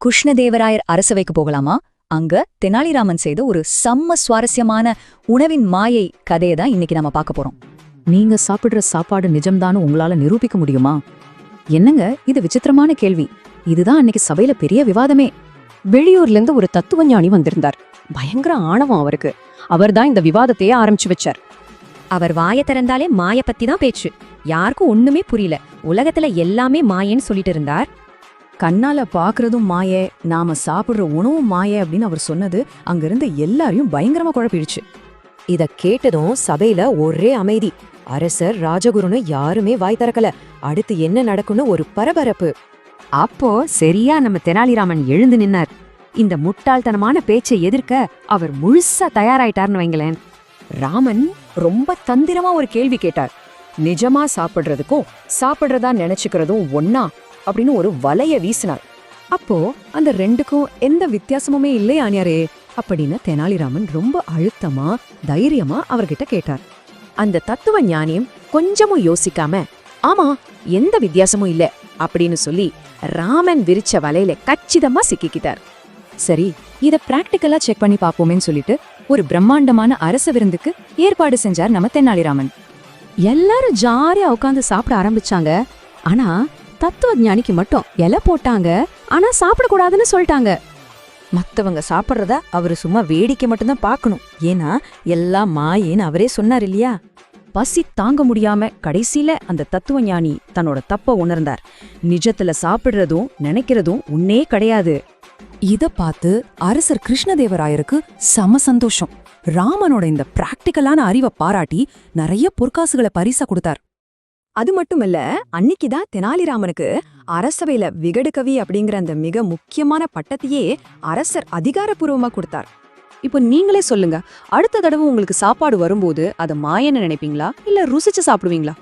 கிருஷ்ணதேவராயர் அரசவைக்கு போகலாமா? அங்க தெனாலிராமன் செய்த ஒரு செம்ம சுவாரஸ்யமான உணவின் மாயை கதையை தான் இன்னைக்கு நம்ம பார்க்க போறோம். நீங்க சாப்பிடுற சாப்பாடு நிஜம்தான்னு உங்களால நிரூபிக்க முடியுமா? என்னங்க இது விசித்திரமான கேள்வி. இதுதான் அன்னைக்கு சபையில பெரிய விவாதமே. வெளியூர்ல இருந்து ஒரு தத்துவ ஞானி வந்திருந்தார். பயங்கர ஆணவம் அவருக்கு. அவர்தான் இந்த விவாதத்தையே ஆரம்பிச்சு வச்சார். அவர் வாய திறந்தாலே மாய பத்தி தான் பேச்சு. யாருக்கும் ஒண்ணுமே புரியல. உலகத்துல எல்லாமே மாயன்னு சொல்லிட்டு இருந்தார். கண்ணால பாக்குறதும் மாயே, நாம சாப்பிடுற உணவும் மாயே அப்படின்னு அவர் சொன்னது அங்கிருந்த எல்லாரையும் பயங்கரமா குழப்பிடுச்சு. இத கேட்டதும் சபையில ஒரே அமைதி. அரசர் ராஜகுருன்னு யாருமே வாய் திறக்கல. அடுத்து என்ன நடக்கும்னு ஒரு பரபரப்பு. அப்போ சரியா நம்ம தெனாலிராமன் எழுந்து நின்னார். இந்த முட்டாள்தனமான பேச்சை எதிர்க்க அவர் முழுசா தயாராயிட்டார்னு வைங்களேன். ராமன் ரொம்ப தந்திரமா ஒரு கேள்வி கேட்டார். நிஜமா சாப்பிடுறதுக்கும் சாப்பிடுறதா நினைச்சுக்கிறதும் ஒன்னா அப்படின்னு ஒரு வலைய வீசினார். அப்போ அந்த ரெண்டுக்கும் எந்த வித்தியாசமுமே இல்லை ஆனியாரே அப்படின்னு தெனாலிராமன் ரொம்ப அழுத்தமா தைரியமா அவர்கிட்ட கேட்டார். அந்த தத்துவ ஞானியும் கொஞ்சமும் யோசிக்காம ஆமா எந்த வித்தியாசமும் இல்ல அப்படின்னு சொல்லி ராமன் விரிச்ச வலையில கச்சிதமா சிக்கிக்கிட்டார். சரி, இத பிராக்டிக்கலா செக் பண்ணி பாப்போமேன்னு சொல்லிட்டு ஒரு பிரம்மாண்டமான அரச விருந்துக்கு ஏற்பாடு செஞ்சார் நம்ம தெனாலிராமன். எல்லாரும் ஜாலியா உட்காந்து சாப்பிட ஆரம்பிச்சாங்க. ஆனா தத்துவ ஞானிக்கு மட்டும் இலை போட்டாங்க, ஆனா சாப்பிடக்கூடாதுன்னு சொல்லிட்டாங்க. மத்தவங்க சாப்பிடுறத அவரு சும்மா வேடிக்கை மட்டும்தான் பார்க்கணும். ஏன்னா எல்லாம் மாயேன்னு அவரே சொன்னார் இல்லையா? பசி தாங்க முடியாம கடைசியில அந்த தத்துவ ஞானி தன்னோட தப்ப உணர்ந்தார். நிஜத்துல சாப்பிடுறதும் நினைக்கிறதும் உன்னே கிடையாது. இத பார்த்து அரசர் கிருஷ்ணதேவராயருக்கு செம சந்தோஷம். ராமனோட இந்த பிராக்டிக்கலான அறிவை பாராட்டி நிறைய பொற்காசுகளை பரிசா கொடுத்தார். அது மட்டுமல்ல, அன்னிக்குதான் தெனாலிராமனுக்கு அரசவையில விகடுகவி அப்படிங்கிற அந்த மிக முக்கியமான பட்டத்தையே அரசர் அதிகாரப்பூர்வமா கொடுத்தார். இப்போ நீங்களே சொல்லுங்க, அடுத்த தடவை உங்களுக்கு சாப்பாடு வரும்போது அதை மாயன்னு நினைப்பீங்களா இல்ல ருசிச்சு சாப்பிடுவீங்களா?